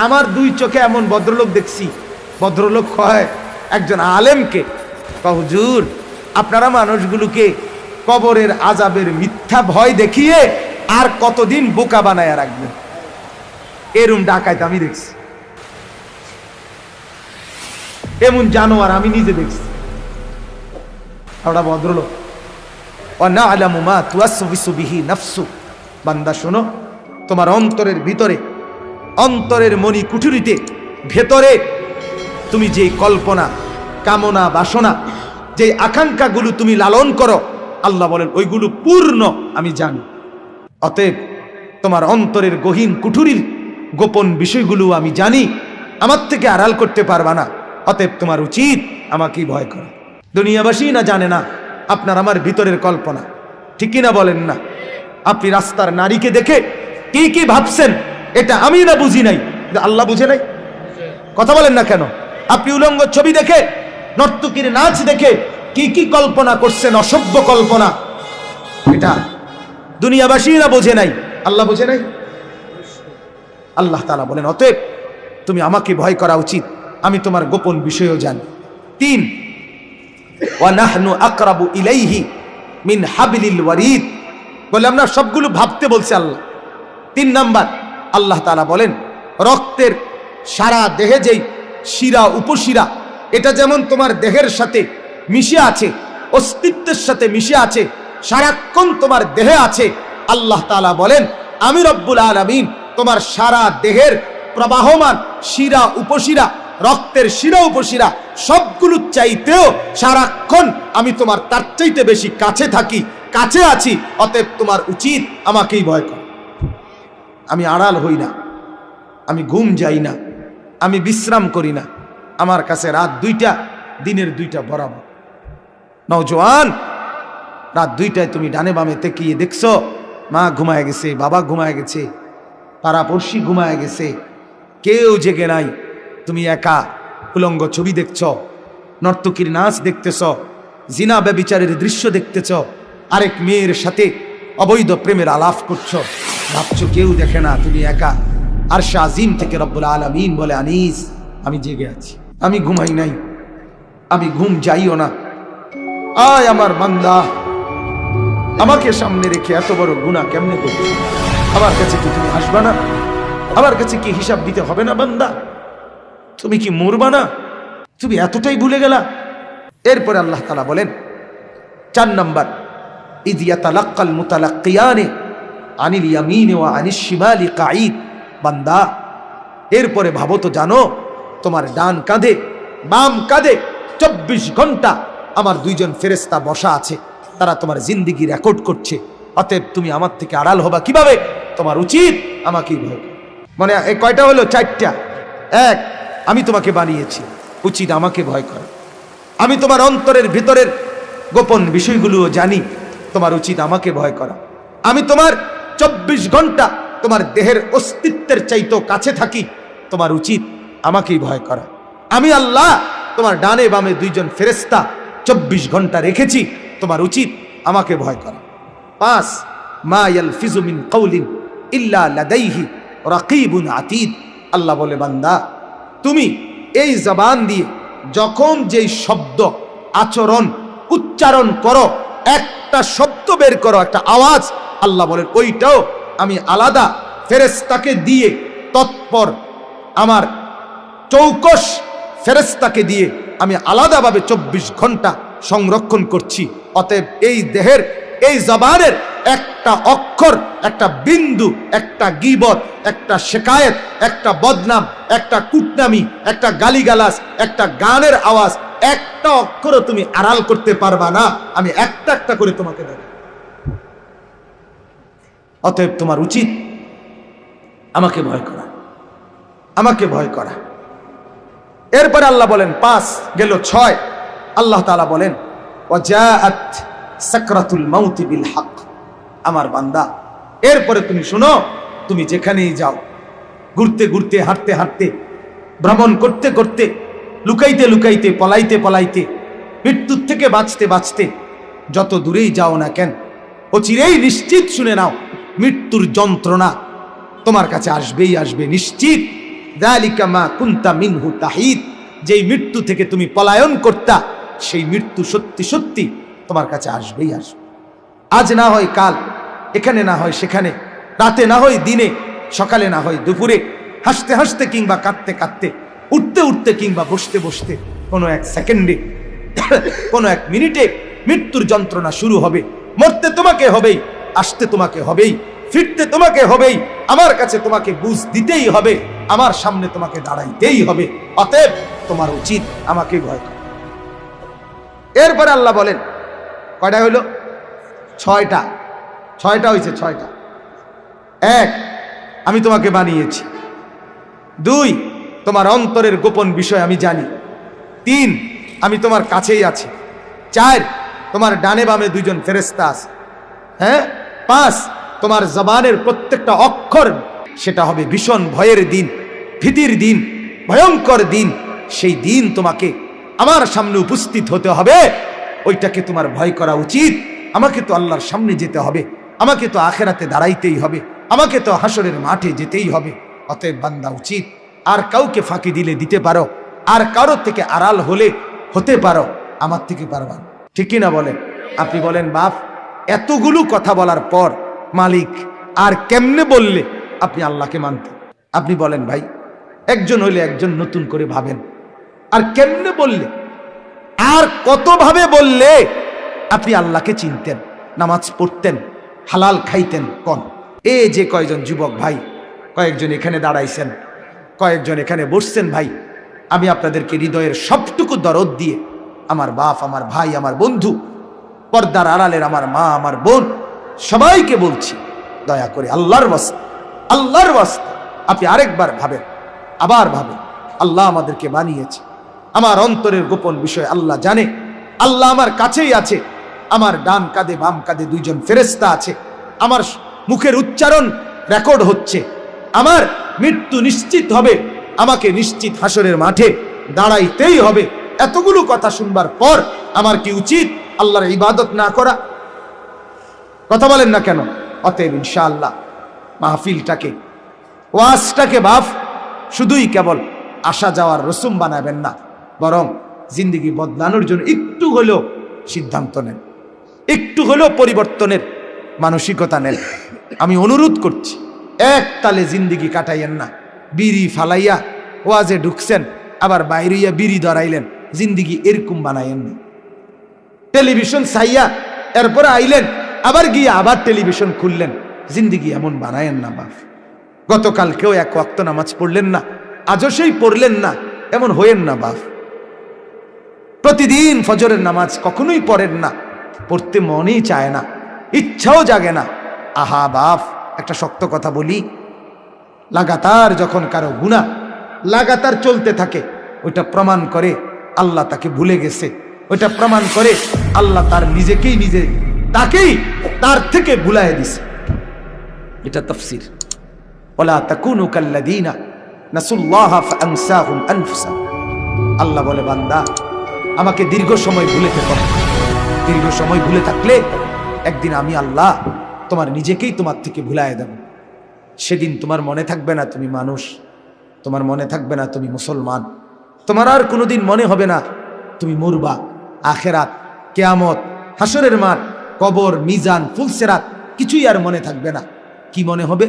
আমার দুই চোখে এমন ভদ্রলোক দেখছি, ভদ্রলোক হয় একজন আলেমকে, হুজুর আপনারা মানুষগুলোকে কবরের আযাবের মিথ্যা ভয় দেখিয়ে আর কতদিন বোকা বানায় রাখবেন। এরম ডাকাইতে আমি দেখছি, এমন জানোয়ার আমি নিজে দেখছি। আমরা ভদ্রলোক ওয়ানা'লামু মা তুওয়াসওয়িসু বিহি নাফসু, বান্দা শোনো, তোমার অন্তরের ভিতরে, অন্তরের মনি কুঠুরিতে ভেতরে তুমি যে কল্পনা, কামনা, বাসনা, যে আকাঙ্ক্ষাগুলো তুমি লালন করো, আল্লাহ বলেন ওইগুলো পূর্ণ আমি জানি। অতএব তোমার অন্তরের গহীন কুঠুরির গোপন বিষয়গুলো আমি জানি, আমার থেকে আড়াল করতে পারবা না। অতএব তোমার উচিত আমাকেই ভয় করা। দুনিয়াবাসী না জানে না আপনার আমার ভিতরের কল্পনা, ঠিক কিনা বলেন না? আপনি রাস্তার নারীকে দেখে কি কি ভাবছেন এটা আমি না বুঝি নাই, আল্লাহ বুঝে নাই? কথা বলেন না কেন? আপনি উলঙ্গ ছবি দেখে, নর্তকীর নাচ দেখে কি কি কল্পনা করছেন, অসভ্য কল্পনা, এটা দুনিয়াবাসী না বোঝে নাই, আল্লাহ বুঝে নাই? আল্লাহ তাআলা বলেন অতএব তুমি আমাকে ভয় করা উচিত, আমি তোমার গোপন বিষয়ও জানি। 3, ওয়া নাহনু আকরাবু ইলাইহি মিন হাবলিল ওয়ারিদ, বলে আমরা সবগুলো ভাবতে বলছে আল্লাহ। 3 নাম্বার, আল্লাহ তাআলা বলেন রক্তের সারা দেহে যেই শিরা উপশিরা, এটা যেমন তোমার দেহের সাথে মিশে আছে, অস্তিত্বের সাথে মিশে আছে, সারাক্ষণ তোমার দেহে আছে, আল্লাহ তাআলা বলেন আমি রব্বুল আলামিন তোমার সারা দেহের প্রবাহমান শিরা উপশিরা, রক্তের শিরা উপশিরা সবগুলো চাইতেও সারাক্ষণ আমি তোমার তার চাইতে বেশি কাছে থাকি, কাছে আছি। অতএব তোমার উচিত আমাকেই ভয় করা। আমি আড়াল হই না, আমি ঘুম যাই না, আমি বিশ্রাম করি না, আমার কাছে রাত 2টা দিনের 2টা বরাবর। নওজোয়ান, রাত 2টায় তুমি ডানে বামে তাকিয়ে দেখছো মা ঘুমায় গেছে, বাবা ঘুমায় গেছে, পাড়াপড়শি ঘুমায় গেছে, কেউ জেগে নাই, তুমি একা উলঙ্গ ছবি দেখছ, নর্তকীর নাচ দেখতেছ, জিনা ব্যভিচারের দৃশ্য দেখতেছ, আরেক মেয়ের সাথে অবৈধ প্রেমের আলাপ করছো, ভাবছো কেউ দেখে না, তুমি একা। আরশে আজিম থেকে রব্বুল আলামিন বলে আনিস আমি জেগে আছি, আমি ঘুমাই নাই, আমি ঘুম যাইও না। আয় আমার বান্দা, আমাকে সামনে রেখে এত বড় গুনাহ কেমনে করছো? আমার কাছে কি তুমি আসবা না? আমার কাছে কি হিসাব দিতে হবে না? বান্দা তুমি কি মরবা না? তুমি এতটাই ভুলে গেলা? এরপরে আল্লাহ তাআলা বলেন 4 নাম্বার, ইয ইয়াতালাক্কাল মুতালাক্কিয়ানি আনিল ইয়ামিনি ওয়া আনিশ শিমালি কাঈদ, বান্দা এরপরে ভাবো তো, জানো তোমার ডান কাঁধে বাম কাঁধে 24 ঘন্টা আমার 2জন ফেরেশতা বসা আছে, তারা তোমার জিন্দেগি রেকর্ড করছে। অতএব তুমি আমার থেকে আড়াল হবা কিভাবে? তোমার উচিত আমাকেই ভয় করা। মানে এই কয়টা হলো? 4টা। 1, আমি তোমাকে বানিয়েছি, উচিত আমাকে ভয় করা। আমি তোমার অন্তরের ভিতরের গোপন বিষয়গুলোও জানি, তোমার উচিত আমাকে ভয় করা। আমি তোমার 24 ঘন্টা তোমার দেহের অস্তিত্বের চাইতেও কাছে থাকি, তোমার উচিত আমাকেই ভয় করা। আমি আল্লাহ তোমার ডানে বামে 2জন ফেরেশতা 24 ঘন্টা রেখেছি, তোমার উচিত আমাকে ভয় করা। 5, মা ইয়ালফিজু মিন কাউলিন ইল্লা লাদাইহি রাকিবুন আতীদ, আল্লাহ বলে বান্দা তুমি এই জবান দিয়ে যখন যেই শব্দ, আচরণ, উচ্চারণ করো, একটা শব্দ বের করো, একটা আওয়াজ, আল্লাহ বলেন ওইটাও আমি আলাদা ফেরেশতাকে দিয়ে, তৎপর আমার চৌকস ফেরেশতাকে দিয়ে আমি আলাদাভাবে 24 ঘন্টা সংরক্ষণ করছি। অতএব এই দেহের, এই জবানের একটা অক্ষর, একটা বিন্দু, একটা গীবত, একটা শিকায়েত, একটা বদনাম, একটা কুটনামি, একটা গালিগালাজ, একটা গানের আওয়াজ, একটা অক্ষরও তুমি আড়াল করতে পারবা না, আমি একটা একটা করে তোমাকে দেব। অতএব তোমার উচিত আমাকে ভয় করা, আমাকে ভয় করা। এরপরে আল্লাহ বলেন 5 গেল 6, আল্লাহ তাআলা বলেন ওয়াজাআত সাকরাতুল মাউতি বিল হক, আমার বান্দা এরপরে তুমি শোনো, তুমি যেখানেই যাও, ঘুরতে ঘুরতে, হাঁটতে হাঁটতে, ভ্রমণ করতে করতে, লুকাইতে লুকাইতে, পলাইতে পলাইতে, মৃত্যুর থেকে বাঁচতে বাঁচতে যত দূরেই যাও না কেন, অচিরেই নিশ্চিত শুনে নাও মৃত্যুর যন্ত্রণা তোমার কাছে আসবেই আসবে, নিশ্চিত। যালিকা মা কুনতা মিনহু তাহিদ, যেই মৃত্যু থেকে তুমি পলায়ন করতা সেই মৃত্যু সত্যি সত্যি তোমার কাছে আসবেই আসবে। আজ না হয় কাল, এখানে না হয় সেখানে, রাতে না হয় দিনে, সকালে না হয় দুপুরে, হাসতে হাসতে কিংবা কাঁদতে কাঁদতে, উঠতে উঠতে কিংবা বসতে বসতে, কোনো এক সেকেন্ডে কোনো এক মিনিটে মৃত্যুর যন্ত্রণা শুরু হবে। মরতে তোমাকে হবেই, আসতে তোমাকে হবেই, ফিরতে তোমাকে হবেই, আমার কাছে তোমাকে বুঝ দিতেই হবে, আমার সামনে তোমাকে দাঁড়াইতেই হবে। অতএব তোমার উচিত আমাকে ভয় করা। এরপরে আল্লাহ বলেন, কয়টা হইল? ছয়টা হয়েছে, ছয়টা। এক, আমি তোমাকে বানিয়েছি। দুই, তোমার অন্তরের গোপন বিষয় আমি জানি। তিন, আমি তোমার কাছেই আছি। চার, তোমার ডানে বামে দুইজন ফেরেশতা আছে। হ্যাঁ, পাঁচ, তোমার জবানের প্রত্যেকটা অক্ষর সেটা হবে ভীষণ ভয়ের দিন, ভীতির দিন, ভয়ঙ্কর দিন। সেই দিন তোমাকে আমার সামনে উপস্থিত হতে হবে, ওইটাকে তোমার ভয় করা উচিত। আমাকে তো আল্লাহর সামনে যেতে হবে, আমাকে তো আখেরাতে দাঁড়াইতেই হবে, আমাকে তো হাসরের মাঠে যেতেই হবে। অতএব বান্দা উচিত, আর কাউকে ফাঁকি দিলে দিতে পারো, আর কারো থেকে আড়াল হলে হতে পারো, আমার থেকে পারবা না। ঠিক কিনা বলেন? আপনি বলেন বাপ, এতগুলো কথা বলার পর মালিক আর কেমনে বললে আপনি আল্লাহকে মানতেন? আপনি বলেন ভাই, একজন হইলে একজন নতুন করে ভাবেন, আর কেমনে বললে, আর কতভাবে বললে আপনি আল্লাহকে চিনতেন, নামাজ পড়তেন, হালাল খাইতেন? কোন এই যে কয়জন যুবক ভাই, কয়েকজন এখানে দাঁড়াইছেন, কয়েকজন এখানে বসছেন, ভাই আমি আপনাদেরকে হৃদয়ের সবটুকু দরদ দিয়ে, আমার বাপ, আমার ভাই, আমার বন্ধু, পর্দার আড়ালের আমার মা, আমার বোন, সবাইকে বলছি, দয়া করে আল্লাহর ওয়াস্তে, আল্লাহর ওয়াস্তে আপনি আরেকবার ভাবেন, আবার ভাবেন। আল্লাহ আমাদেরকে বানিয়েছে, আমার অন্তরের গোপন বিষয় আল্লাহ জানে। আল্লাহ আমার কাছেই আছে, আমার ডান কাঁধে বাম কাঁধে দুইজন ফেরেশতা আছে, আমার মুখের উচ্চারণ রেকর্ড হচ্ছে, আমার মৃত্যু নিশ্চিত হবে, আমাকে নিশ্চিত হাসরের মাঠে দাঁড়াইতেই হবে। এতগুলো কথা শুনবার পর আমার কি উচিত আল্লাহর ইবাদত না করা? কথা বলেন না কেন? অতএব ইনশাআল্লাহ মাহফিলটাকে, ওয়াজটাকে বাপ শুধুই কেবল আসা যাওয়ার রসুম বানাবেন না, বরং জিন্দেগি বদলানোর জন্য একটু হলেও সিদ্ধান্ত নেন, একটু হলেও পরিবর্তনের মানসিকতা নেন। আমি অনুরোধ করছি, এক তালে জিন্দেগি কাটাইয়েন না। বিড়ি ফালাইয়া ওয়াজে ঢুকছেন, আবার বাইরিয়া বিড়ি ধরাইলেন, জিন্দেগি এরকম বানাইয়েন না। টেলিভিশন চাইয়া এরপরে আইলেন, আবার গিয়ে আবার টেলিভিশন খুললেন, জিন্দেগি এমন বানায়েন না বাপ। গতকালকেও এক ওয়াক্ত নামাজ পড়লেন না, আজও সেই পড়লেন না, এমন হইেন না বাপ। প্রতিদিন ফজরের নামাজ কখনোই পড়েন না, পড়তে মনেই চায় না, ইচ্ছাও জাগে না। আহা বাপ, একটা শক্ত কথা বলি, লাগাতার যখন কারো গুনাহ লাগাতার চলতে থাকে, ওইটা প্রমাণ করে আল্লাহ তাকে ভুলে গেছে, ওইটা প্রমাণ করে আল্লাহ তার নিজেকেই নিজে তাকেই তার থেকে ভুলাইয়া দিছে। এটা তাফসীর। ওয়ালা তাকুনু কাল্লাযীনা নাসুল্লাহা ফাআনসাহুম আনফুসাহুম। আল্লাহ বলে, বান্দা আমাকে দীর্ঘ সময় ভুলে থেকো, দীর্ঘ সময় ভুলে থাকলে একদিন আমি আল্লাহ তোমার নিজেকেই তোমার থেকে ভুলাইয়া দেব। সেদিন তোমার মনে থাকবে না তুমি মানুষ, তোমার মনে থাকবে না তুমি মুসলমান, তোমার আর কোনোদিন মনে হবে না তুমি মরবা। আখেরাত, কিয়ামত, হাসরের মাঠ, কবর, মিজান, ফুলসেরাত কিছুই আর মনে থাকবে না। কি মনে হবে?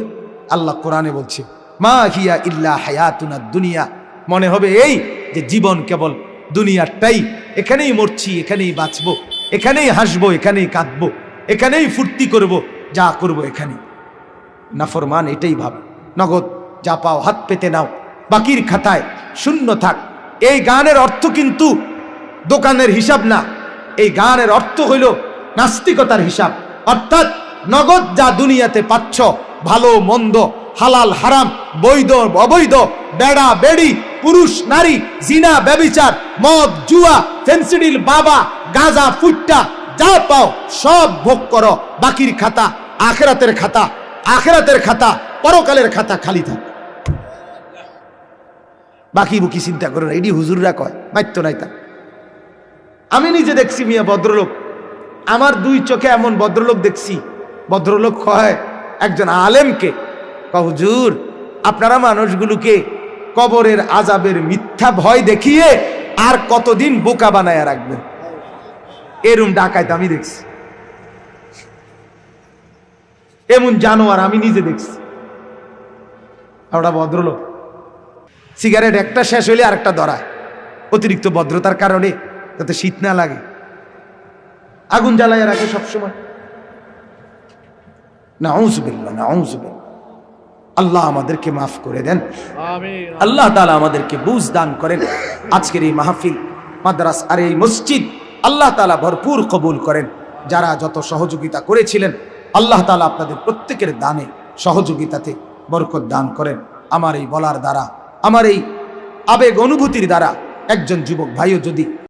আল্লাহ কোরআনে বলছে, মা হিয়া ইল্লা হায়াতুনা দুনিয়া। মনে হবে এই যে জীবন কেবল দুনিয়ারটাই, এখানেই মরছি, এখানেই বাঁচবো, এখানেই হাসবো, এখানেই কাঁদবো, এখানেই ফুর্তি করব, যা করব এখানে। নাফরমান এটাই ভাব। নগদ যা পাও হাত পেতে নাও, বাকির খাতায় শূন্য থাক। এই গানের অর্থ কিন্তু দোকানের হিসাব না, এই গানের অর্থ হইল নাস্তিকতার হিসাব। অর্থাৎ নগদ যা দুনিয়াতে পাচ্ছ, ভালো মন্দ, হালাল হারাম, বৈধ অবৈধ, বেড়া বেড়ি, পুরুষ নারী, জিনা ব্যভিচার, মদ জুয়া, ফেন্সিডিল বাবা, গাঁজা ফুট্টা, যা পাও সব ভোগ করো। বাকির খাতা আখেরাতের খাতা, আখেরাতের খাতা পরকালের খাতা খালি থাক। বাকি বুকি চিন্তা করো না, এডি হুজুররা কয়, মাইত্য নাই তা। আমি নিজে দেখছি মিয়া ভদ্রলোক, আমার দুই চোখে এমন ভদ্রলোক দেখছি। ভদ্রলোক কয় একজন আলেমকে, হুজুর আপনারা মানুষগুলোকে কবরের আযাবের মিথ্যা ভয় দেখিয়ে আর কতদিন বোকা বানায়া রাখবেন? এরম ডাকাইত আমি দেখছি, এমন জানোয়ার আমি নিজে দেখছি। ওটা ভদ্রলোক সিগারেট একটা শেষ হইলে আরেকটা ধরায়, অতিরিক্ত ভদ্রতার কারণে, যাতে শীত না লাগে, আগুন জ্বালায় রাখে সবসময়। নাউযুবিল্লাহ, নাউযুবিল্লাহ। আল্লাহ আমাদেরকে মাফ করে দেন, আল্লাহ তাআলা আমাদেরকে বুঝ দান করেন। আজকের এই মাহফিল, মাদ্রাস আর এই মসজিদ আল্লাহ তাআলা ভরপুর কবুল করেন। যারা যত সহযোগিতা করেছিলেন, আল্লাহ তাআলা আপনাদের প্রত্যেকের দানে সহযোগিতাতে বরকত দান করেন। আমার এই বলার দ্বারা, আমার এই আবেগ অনুভূতির দ্বারা একজন যুবক ভাইও যদি